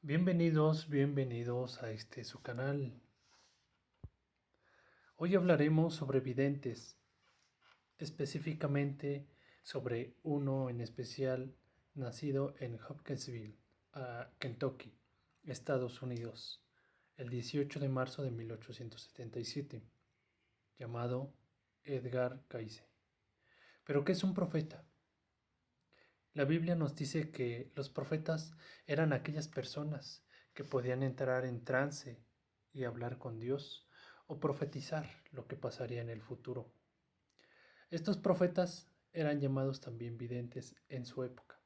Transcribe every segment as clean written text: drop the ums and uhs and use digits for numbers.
Bienvenidos a su canal. Hoy hablaremos sobre videntes, específicamente sobre uno en especial nacido en Hopkinsville, Kentucky, Estados Unidos, el 18 de marzo de 1877, llamado Edgar Cayce. ¿Pero qué es un profeta? La Biblia nos dice que los profetas eran aquellas personas que podían entrar en trance y hablar con Dios o profetizar lo que pasaría en el futuro. Estos profetas eran llamados también videntes en su época.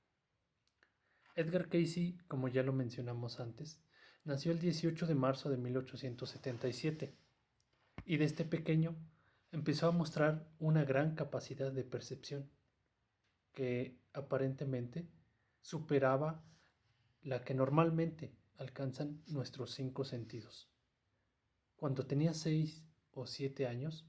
Edgar Cayce, como ya lo mencionamos antes, nació el 18 de marzo de 1877 y desde pequeño empezó a mostrar una gran capacidad de percepción que aparentemente superaba la que normalmente alcanzan nuestros 5 sentidos. Cuando tenía 6 o 7 años,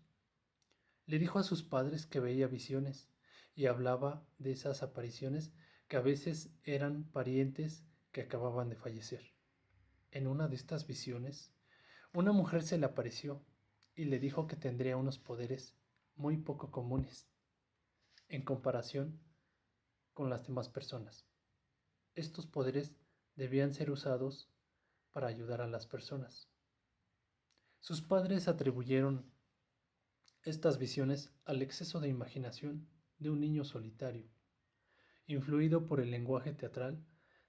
le dijo a sus padres que veía visiones y hablaba de esas apariciones que a veces eran parientes que acababan de fallecer. En una de estas visiones, una mujer se le apareció y le dijo que tendría unos poderes muy poco comunes en comparación con las demás personas. Estos poderes debían ser usados para ayudar a las personas. Sus padres atribuyeron estas visiones al exceso de imaginación de un niño solitario, influido por el lenguaje teatral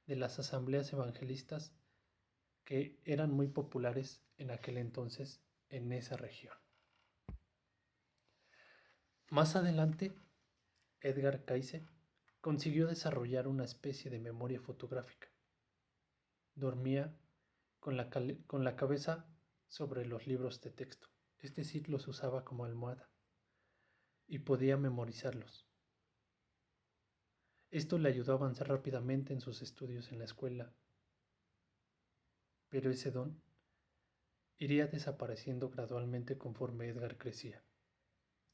de las asambleas evangelistas que eran muy populares en aquel entonces en esa región. Más adelante, Edgar Cayce consiguió desarrollar una especie de memoria fotográfica. Dormía con la cabeza sobre los libros de texto, es decir, los usaba como almohada y podía memorizarlos. Esto le ayudó a avanzar rápidamente en sus estudios en la escuela, pero ese don iría desapareciendo gradualmente conforme Edgar crecía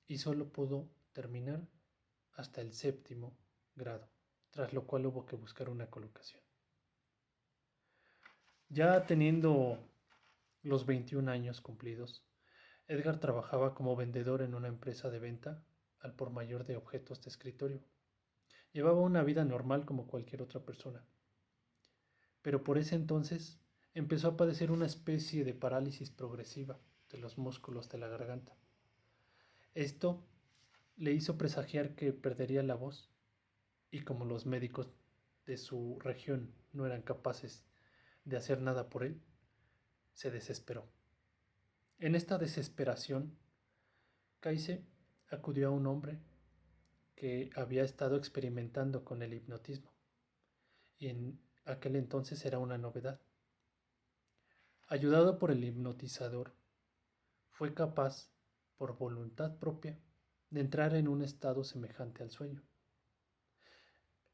y solo pudo terminar hasta el 7.º grado, tras lo cual hubo que buscar una colocación. Ya teniendo los 21 años cumplidos, Edgar trabajaba como vendedor en una empresa de venta al por mayor de objetos de escritorio. Llevaba una vida normal como cualquier otra persona, pero por ese entonces empezó a padecer una especie de parálisis progresiva de los músculos de la garganta. Esto le hizo presagiar que perdería la voz y como los médicos de su región no eran capaces de hacer nada por él, se desesperó. En esta desesperación, Cayce acudió a un hombre que había estado experimentando con el hipnotismo y en aquel entonces era una novedad. Ayudado por el hipnotizador, fue capaz, por voluntad propia, de entrar en un estado semejante al sueño.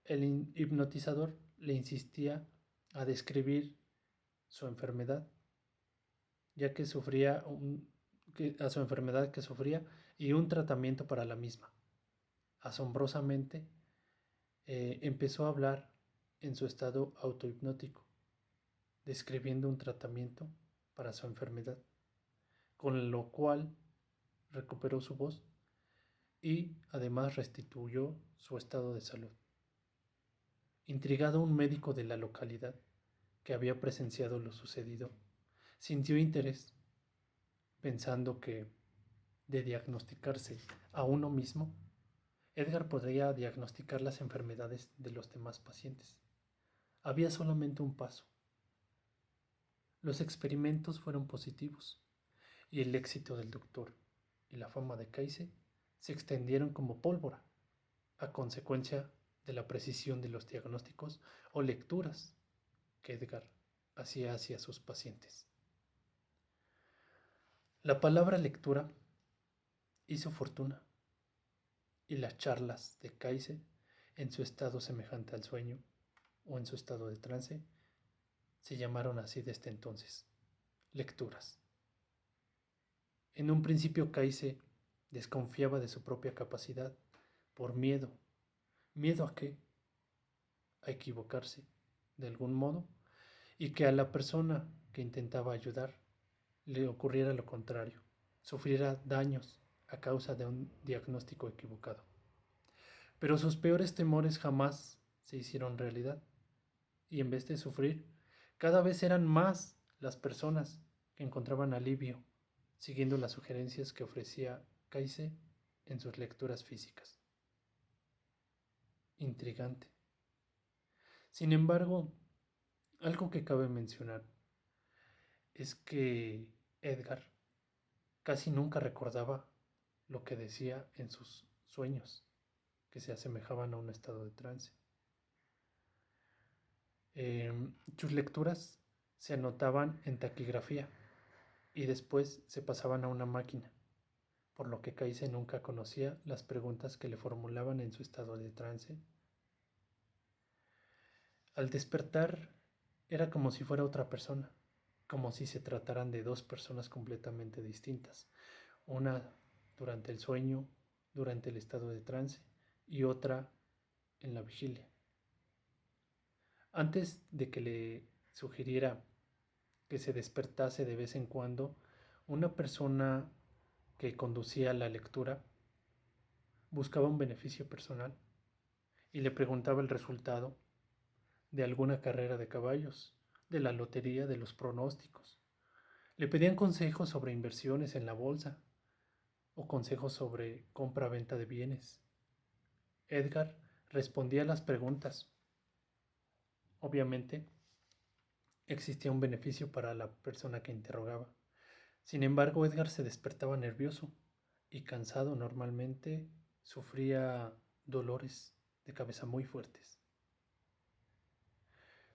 El hipnotizador le insistía a describir su enfermedad, ya que sufría a su enfermedad que sufría y un tratamiento para la misma. Asombrosamente, empezó a hablar en su estado autohipnótico, describiendo un tratamiento para su enfermedad, con lo cual recuperó su voz y además restituyó su estado de salud. Intrigado, un médico de la localidad que había presenciado lo sucedido sintió interés, pensando que, de diagnosticarse a uno mismo, Edgar podría diagnosticar las enfermedades de los demás pacientes. Había solamente un paso. Los experimentos fueron positivos y el éxito del doctor y la fama de Cayce se extendieron como pólvora a consecuencia de la precisión de los diagnósticos o lecturas que Edgar hacía hacia sus pacientes. La palabra lectura hizo fortuna y las charlas de Cayce en su estado semejante al sueño o en su estado de trance se llamaron así desde entonces, lecturas. En un principio Cayce desconfiaba de su propia capacidad por miedo. ¿Miedo a qué? A equivocarse de algún modo y que a la persona que intentaba ayudar le ocurriera lo contrario, sufriera daños a causa de un diagnóstico equivocado. Pero sus peores temores jamás se hicieron realidad, y en vez de sufrir, cada vez eran más las personas que encontraban alivio siguiendo las sugerencias que ofrecía Cayce en sus lecturas físicas. Intrigante. Sin embargo, algo que cabe mencionar es que Edgar casi nunca recordaba lo que decía en sus sueños, que se asemejaban a un estado de trance. Sus lecturas se anotaban en taquigrafía y después se pasaban a una máquina, por lo que Cayce nunca conocía las preguntas que le formulaban en su estado de trance. Al despertar era como si fuera otra persona, como si se trataran de dos personas completamente distintas, una durante el sueño, durante el estado de trance, y otra en la vigilia. Antes de que le sugiriera que se despertase de vez en cuando, una persona que conducía la lectura buscaba un beneficio personal y le preguntaba el resultado de alguna carrera de caballos, de la lotería, de los pronósticos. Le pedían consejos sobre inversiones en la bolsa o consejos sobre compra-venta de bienes. Edgar respondía a las preguntas. Obviamente, existía un beneficio para la persona que interrogaba. Sin embargo, Edgar se despertaba nervioso y cansado. Normalmente sufría dolores de cabeza muy fuertes.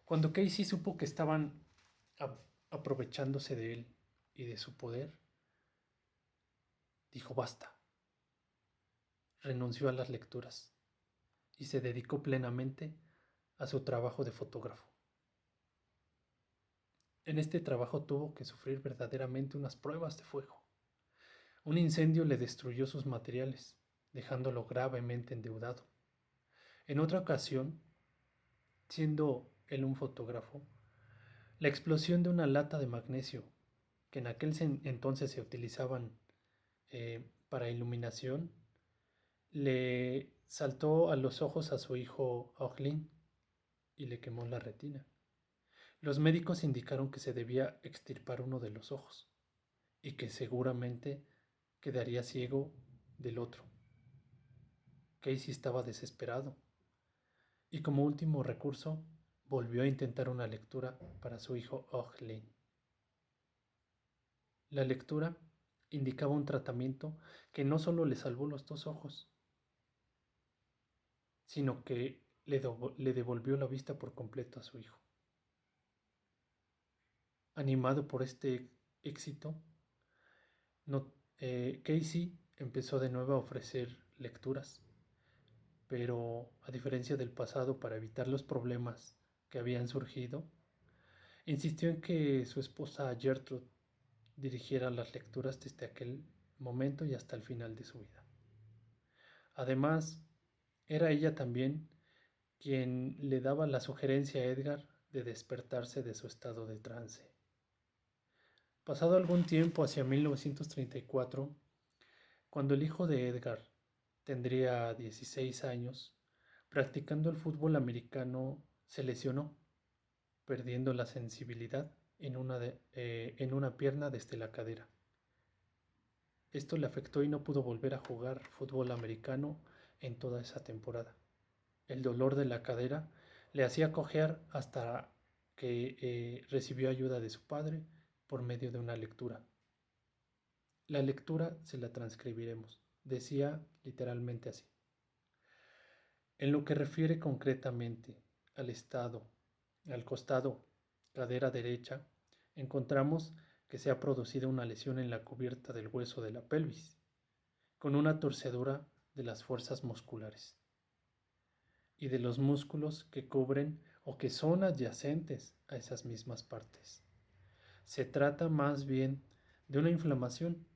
Cuando Casey supo que estaban aprovechándose de él y de su poder, dijo basta. Renunció a las lecturas y se dedicó plenamente a su trabajo de fotógrafo. En este trabajo tuvo que sufrir verdaderamente unas pruebas de fuego. Un incendio le destruyó sus materiales, dejándolo gravemente endeudado. En otra ocasión, siendo él un fotógrafo, la explosión de una lata de magnesio, que en aquel entonces se utilizaban para iluminación, le saltó a los ojos a su hijo Auchlin y le quemó la retina. Los médicos indicaron que se debía extirpar uno de los ojos y que seguramente quedaría ciego del otro. Casey estaba desesperado y como último recurso volvió a intentar una lectura para su hijo Auchlin. La lectura indicaba un tratamiento que no solo le salvó los dos ojos, sino que le devolvió la vista por completo a su hijo. Animado por este éxito, Casey empezó de nuevo a ofrecer lecturas, pero a diferencia del pasado, para evitar los problemas que habían surgido, insistió en que su esposa Gertrude dirigiera las lecturas desde aquel momento y hasta el final de su vida. Además, era ella también quien le daba la sugerencia a Edgar de despertarse de su estado de trance. Pasado algún tiempo, hacia 1934, cuando el hijo de Edgar tendría 16 años, practicando el fútbol americano se lesionó, perdiendo la sensibilidad en una pierna desde la cadera. Esto le afectó y no pudo volver a jugar fútbol americano en toda esa temporada. El dolor de la cadera le hacía cojear hasta que recibió ayuda de su padre por medio de una lectura. La lectura se la transcribiremos. Decía literalmente así. En lo que refiere concretamente al costado, cadera derecha, encontramos que se ha producido una lesión en la cubierta del hueso de la pelvis, con una torcedura de las fuerzas musculares y de los músculos que cubren o que son adyacentes a esas mismas partes. Se trata más bien de una inflamación.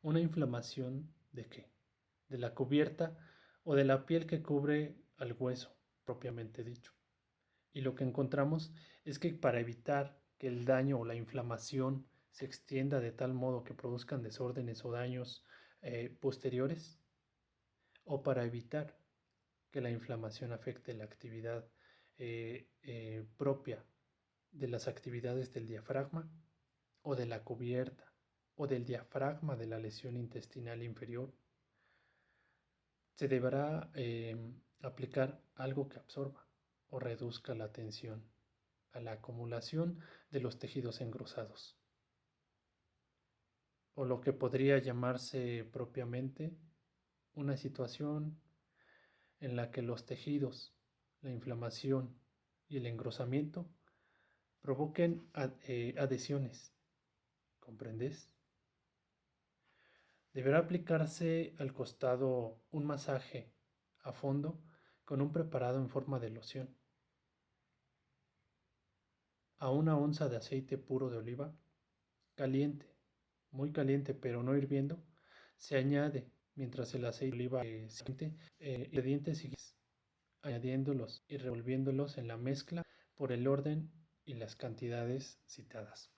¿Una inflamación de qué? De la cubierta o de la piel que cubre al hueso, propiamente dicho. Y lo que encontramos es que para evitar que el daño o la inflamación se extienda de tal modo que produzcan desórdenes o daños posteriores, o para evitar que la inflamación afecte la actividad propia de las actividades del diafragma o de la cubierta o del diafragma de la lesión intestinal inferior, se deberá aplicar algo que absorba o reduzca la tensión a la acumulación de los tejidos engrosados, o lo que podría llamarse propiamente una situación en la que los tejidos, la inflamación y el engrosamiento provoquen adhesiones. ¿Comprendes? Deberá aplicarse al costado un masaje a fondo con un preparado en forma de loción. A una onza de aceite puro de oliva, caliente, muy caliente pero no hirviendo, se añade mientras el aceite de oliva se caliente ingredientes siguientes, añadiéndolos y revolviéndolos en la mezcla por el orden y las cantidades citadas.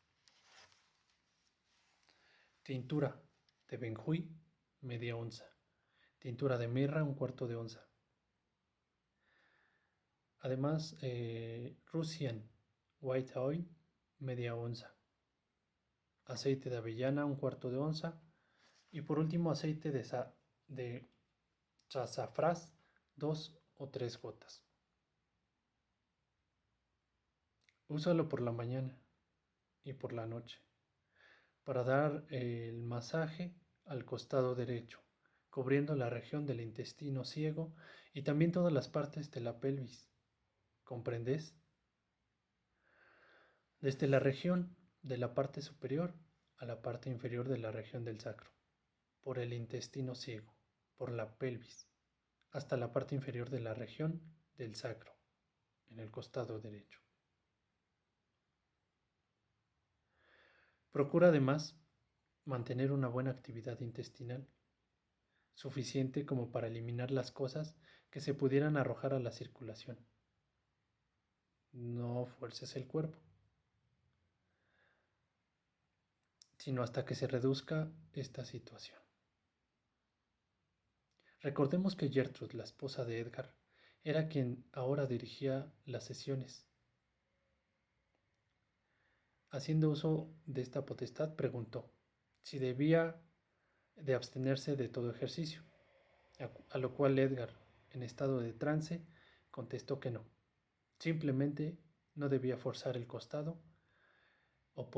Tintura de benjuí, media onza. Tintura de mirra, un cuarto de onza. Además, Russian White Oil, media onza. Aceite de avellana, un cuarto de onza. Y por último, aceite de sassafrás, 2 o 3 gotas. Úsalo por la mañana y por la noche para dar el masaje al costado derecho, cubriendo la región del intestino ciego y también todas las partes de la pelvis. ¿Comprendes? Desde la región de la parte superior a la parte inferior de la región del sacro, por el intestino ciego, por la pelvis, hasta la parte inferior de la región del sacro, en el costado derecho. Procura además mantener una buena actividad intestinal, suficiente como para eliminar las cosas que se pudieran arrojar a la circulación. No fuerces el cuerpo, sino hasta que se reduzca esta situación. Recordemos que Gertrude, la esposa de Edgar, era quien ahora dirigía las sesiones. Haciendo uso de esta potestad, preguntó si debía de abstenerse de todo ejercicio, a lo cual Edgar, en estado de trance, contestó que no. Simplemente no debía forzar el costado, o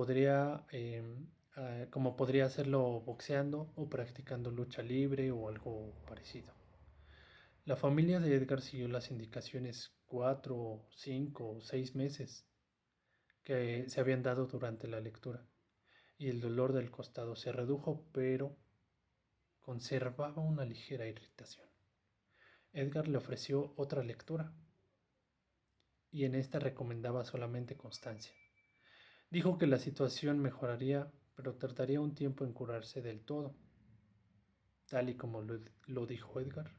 como podría hacerlo boxeando o practicando lucha libre o algo parecido. La familia de Edgar siguió las indicaciones 4, 5 o 6 meses que se habían dado durante la lectura, y el dolor del costado se redujo, pero conservaba una ligera irritación. Edgar le ofreció otra lectura, y en esta recomendaba solamente constancia. Dijo que la situación mejoraría, pero tardaría un tiempo en curarse del todo. Tal y como lo dijo Edgar,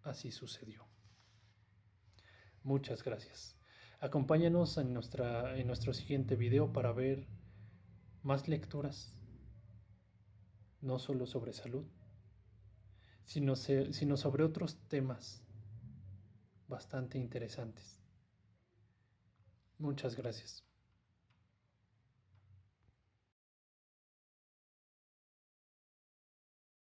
así sucedió. Muchas gracias. Acompáñanos en nuestro siguiente video para ver más lecturas, no solo sobre salud, sino sobre otros temas bastante interesantes. Muchas gracias.